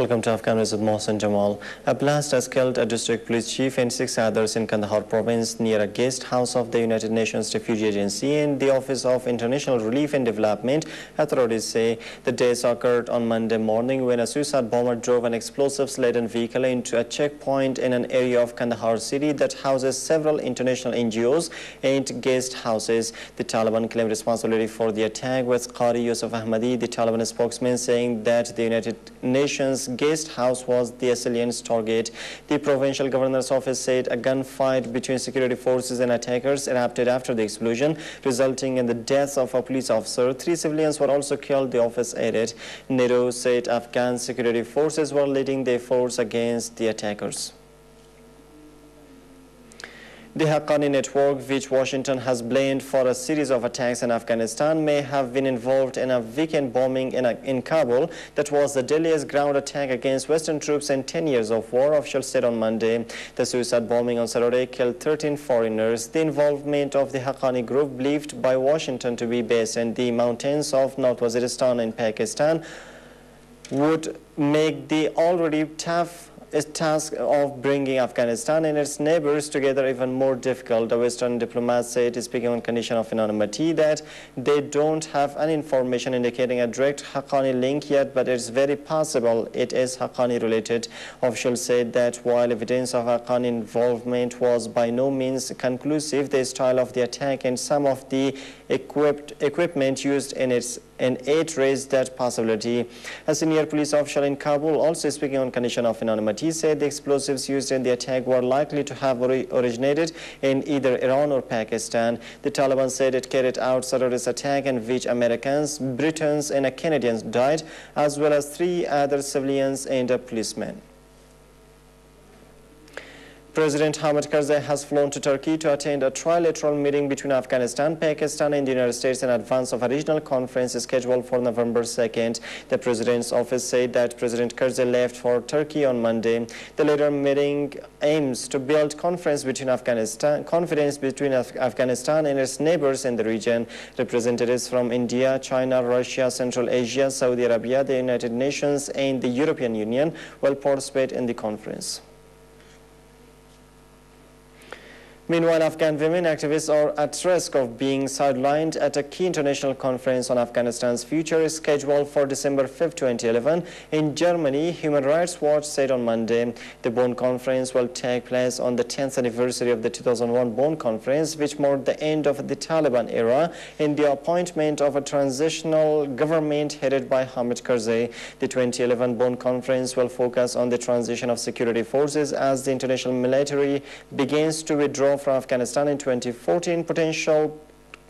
Welcome to Afghannews with Mohsen Jamal. A blast has killed a district police chief and 6 others in Kandahar province near a guest house of the United Nations Refugee Agency and the Office of International Relief and Development. Authorities say the deaths occurred on Monday morning when a suicide bomber drove an explosives-laden vehicle into a checkpoint in an area of Kandahar city that houses several international NGOs and guest houses. The Taliban claimed responsibility for the attack, with Qari Yusuf Ahmadi, the Taliban spokesman, saying that the United Nations guest house was the assailant's target. The provincial governor's office said a gunfight between security forces and attackers erupted after the explosion, resulting in the death of a police officer. 3 civilians were also killed, the office added. NATO said Afghan security forces were leading the efforts against the attackers. The Haqqani network, which Washington has blamed for a series of attacks in Afghanistan, may have been involved in a weekend bombing in Kabul that was the deadliest ground attack against Western troops in 10 years of war, officials said on Monday. The suicide bombing on Saturday killed 13 foreigners. The involvement of the Haqqani group, believed by Washington to be based in the mountains of North-Waziristan in Pakistan, would make the already tough task of bringing Afghanistan and its neighbors together even more difficult. The Western diplomat said, speaking on condition of anonymity, that they don't have any information indicating a direct Haqqani link yet, but it's very possible it is Haqqani related. Officials said that while evidence of Haqqani involvement was by no means conclusive, the style of the attack and some of the equipment used in it raised that possibility. A senior police official in Kabul, also speaking on condition of anonymity, said the explosives used in the attack were likely to have originated in either Iran or Pakistan. The Taliban said it carried out Saturday's attack in which Americans, Britons and a Canadian died, as well as 3 other civilians and a policeman. President Hamid Karzai has flown to Turkey to attend a trilateral meeting between Afghanistan, Pakistan and the United States in advance of a regional conference scheduled for November 2nd. The President's office said that President Karzai left for Turkey on Monday. The latter meeting aims to build confidence between Afghanistan and its neighbors in the region. Representatives from India, China, Russia, Central Asia, Saudi Arabia, the United Nations and the European Union will participate in the conference. Meanwhile, Afghan women activists are at risk of being sidelined at a key international conference on Afghanistan's future scheduled for December 5, 2011 in Germany, Human Rights Watch said on Monday. The Bonn conference will take place on the 10th anniversary of the 2001 Bonn conference, which marked the end of the Taliban era and the appointment of a transitional government headed by Hamid Karzai. The 2011 Bonn conference will focus on the transition of security forces as the international military begins to withdraw from Afghanistan in 2014, potential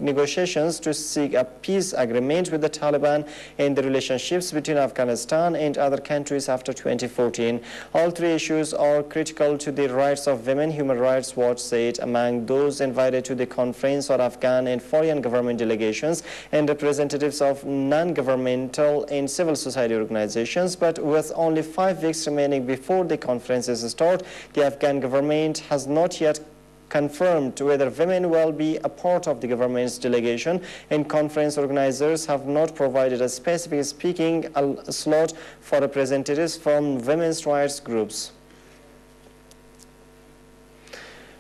negotiations to seek a peace agreement with the Taliban and the relationships between Afghanistan and other countries after 2014. All 3 issues are critical to the rights of women, Human Rights Watch said. Among those invited to the conference are Afghan and foreign government delegations and representatives of non-governmental and civil society organizations. But with only 5 weeks remaining before the conference's start, the Afghan government has not yet confirmed whether women will be a part of the government's delegation, and conference organizers have not provided a specific speaking slot for representatives from women's rights groups.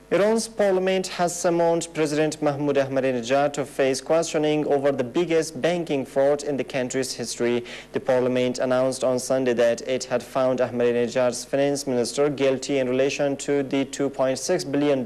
Iran's parliament has summoned President Mahmoud Ahmadinejad to face questioning over the biggest banking fraud in the country's history. The parliament announced on Sunday that it had found Ahmadinejad's finance minister guilty in relation to the $2.6 billion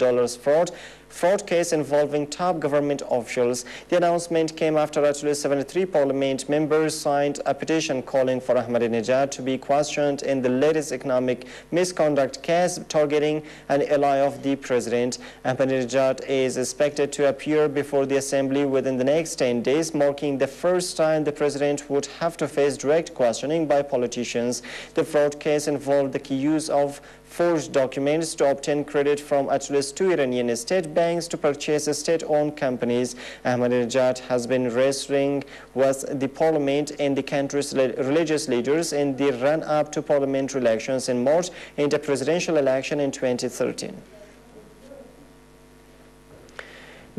fraud case involving top government officials. The announcement came after actually 73 parliament members signed a petition calling for Ahmadinejad to be questioned in the latest economic misconduct case targeting an ally of the president. Ahmadinejad is expected to appear before the assembly within the next 10 days, marking the first time the president would have to face direct questioning by politicians. The fraud case involved the use of forged documents to obtain credit from at least 2 Iranian state banks to purchase state-owned companies. Ahmadinejad has been wrestling with the parliament and the country's religious leaders in the run-up to parliamentary elections in March and a presidential election in 2013.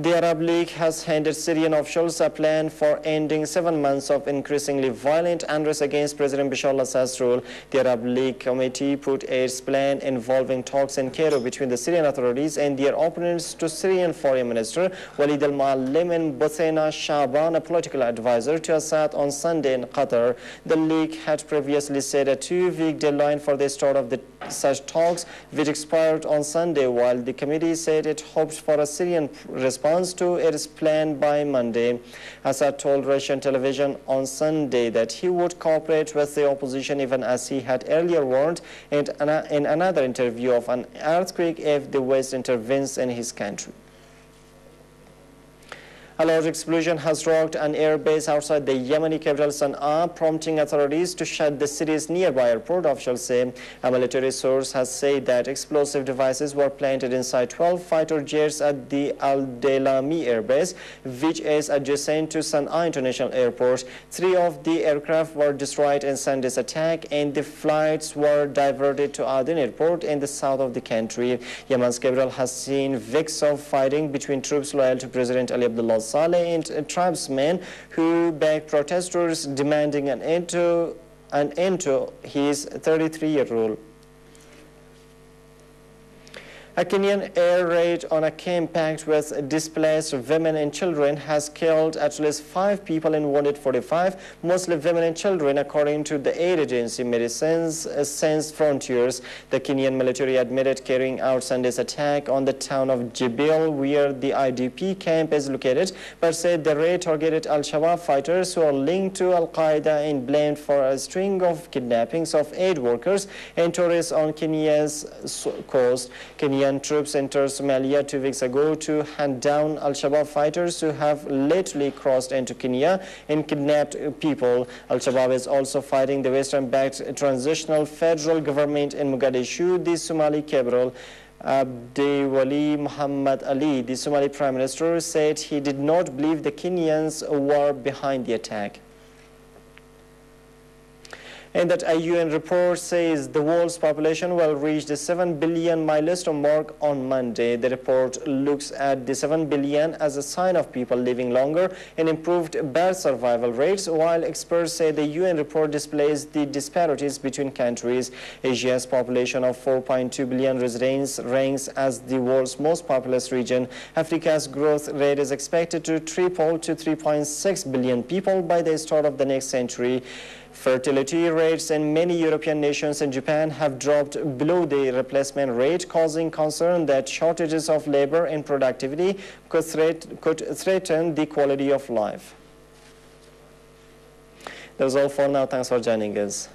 The Arab League has handed Syrian officials a plan for ending 7 months of increasingly violent unrest against President Bashar al-Assad's rule. The Arab League committee put its plan involving talks in Cairo between the Syrian authorities and their opponents to Syrian Foreign Minister Walid al-Muallim and Bulliten Shaban, a political advisor to Assad, on Sunday in Qatar. The League had previously set a 2-week deadline for the start of such talks, which expired on Sunday, while the committee said it hoped for a Syrian response to its plan by Monday. Assad told Russian television on Sunday that he would cooperate with the opposition, even as he had earlier warned in another interview of an earthquake if the West intervenes in his country. A large explosion has rocked an airbase outside the Yemeni capital Sana'a, prompting authorities to shut the city's nearby airport, officials say. A military source has said that explosive devices were planted inside 12 fighter jets at the Al-Delami airbase, which is adjacent to Sana'a International Airport. 3 of the aircraft were destroyed in Sunday's attack, and the flights were diverted to Aden Airport in the south of the country. Yemen's capital has seen weeks of fighting between troops loyal to President Ali Abdullah Saleh and tribesmen who backed protesters demanding an end to his 33-year rule. A Kenyan air raid on a camp packed with displaced women and children has killed at least 5 people and wounded 45, mostly women and children, according to the aid agency Medicines Sans Frontiers. The Kenyan military admitted carrying out Sunday's attack on the town of Jibil, where the IDP camp is located, but said the raid targeted Al-Shabaab fighters who are linked to Al-Qaeda and blamed for a string of kidnappings of aid workers and tourists on Kenya's coast. Kenyan troops entered Somalia 2 weeks ago to hunt down Al-Shabaab fighters who have lately crossed into Kenya and kidnapped people. Al-Shabaab is also fighting the Western-backed transitional federal government in Mogadishu, the Somali capital. Abdiwali Muhammad Ali, the Somali Prime Minister, said he did not believe the Kenyans were behind the attack. And that a UN report says the world's population will reach the 7 billion milestone mark on Monday. The report looks at the 7 billion as a sign of people living longer and improved birth survival rates, while experts say the UN report displays the disparities between countries. Asia's population of 4.2 billion residents ranks as the world's most populous region. Africa's growth rate is expected to triple to 3.6 billion people by the start of the next century. Fertility rates in many European nations and Japan have dropped below the replacement rate, causing concern that shortages of labor and productivity could threaten the quality of life. That's all for now. Thanks for joining us.